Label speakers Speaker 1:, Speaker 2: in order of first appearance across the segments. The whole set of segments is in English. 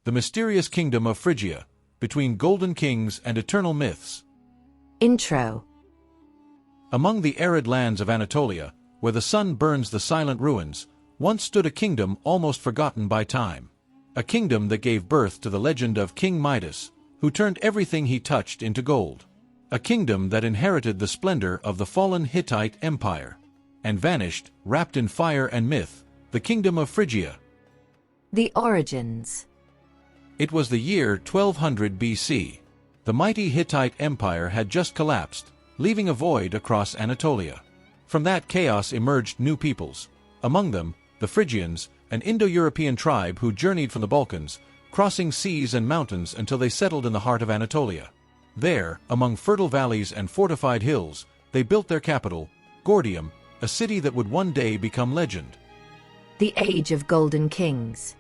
Speaker 1: the mysterious kingdom of Phrygia, between golden kings and eternal myths.
Speaker 2: Intro.
Speaker 1: Among the arid lands of Anatolia, where the sun burns the silent ruins, once stood a kingdom almost forgotten by time. A kingdom that gave birth to the legend of King Midas, who turned everything he touched into gold. A kingdom that inherited the splendor of the fallen Hittite Empire, and vanished, wrapped in fire and myth, the Kingdom of Phrygia.
Speaker 2: The origins.
Speaker 1: It was the year 1200 BC. The mighty Hittite Empire had just collapsed, leaving a void across Anatolia. From that chaos emerged new peoples. Among them, the Phrygians, an Indo-European tribe who journeyed from the Balkans, crossing seas and mountains until they settled in the heart of Anatolia. There, among fertile valleys and fortified hills, they built their capital, Gordium, a city that would one day become legend.
Speaker 2: The Age of Golden Kings.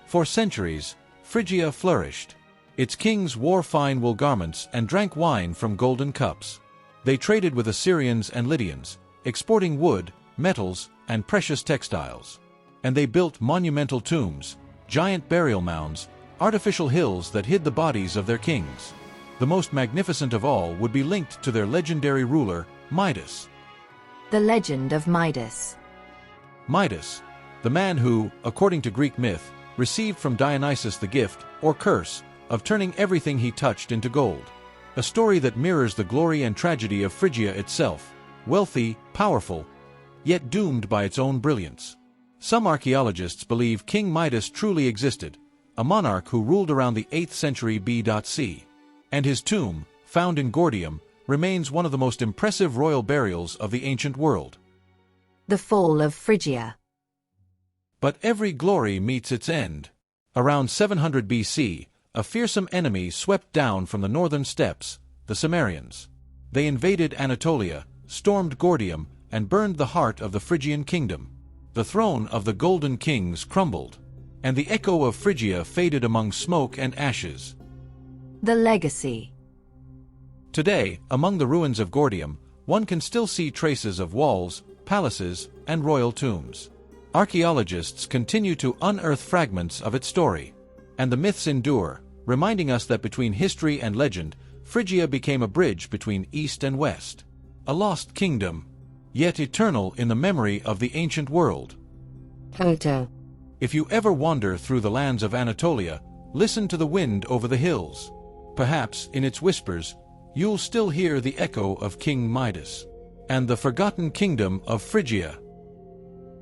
Speaker 1: For centuries, Phrygia flourished. Its kings wore fine wool garments and drank wine from golden cups. They traded with Assyrians and Lydians, exporting wood, metals, and precious textiles. And they built monumental tombs, giant burial mounds, artificial hills that hid the bodies of their kings. The most magnificent of all would be linked to their legendary ruler, Midas.
Speaker 2: The legend of Midas.
Speaker 1: Midas, the man who, according to Greek myth, received from Dionysus the gift, or curse, of turning everything he touched into gold. A story that mirrors the glory and tragedy of Phrygia itself, wealthy, powerful, yet doomed by its own brilliance. Some archaeologists believe King Midas truly existed, a monarch who ruled around the 8th century BC. And his tomb, found in Gordium, remains one of the most impressive royal burials of the ancient world.
Speaker 2: The fall of Phrygia.
Speaker 1: But every glory meets its end. Around 700 BC, a fearsome enemy swept down from the northern steppes, the Cimmerians. They invaded Anatolia, stormed Gordium, and burned the heart of the Phrygian kingdom. The throne of the Golden Kings crumbled, and the echo of Phrygia faded among smoke and ashes.
Speaker 2: The legacy.
Speaker 1: Today, among the ruins of Gordium, one can still see traces of walls, palaces, and royal tombs. Archaeologists continue to unearth fragments of its story, and the myths endure, reminding us that between history and legend, Phrygia became a bridge between East and West. A lost kingdom, yet eternal in the memory of the ancient world.
Speaker 2: Photo.
Speaker 1: If you ever wander through the lands of Anatolia, listen to the wind over the hills. Perhaps, in its whispers, you'll still hear the echo of King Midas and the forgotten kingdom of Phrygia.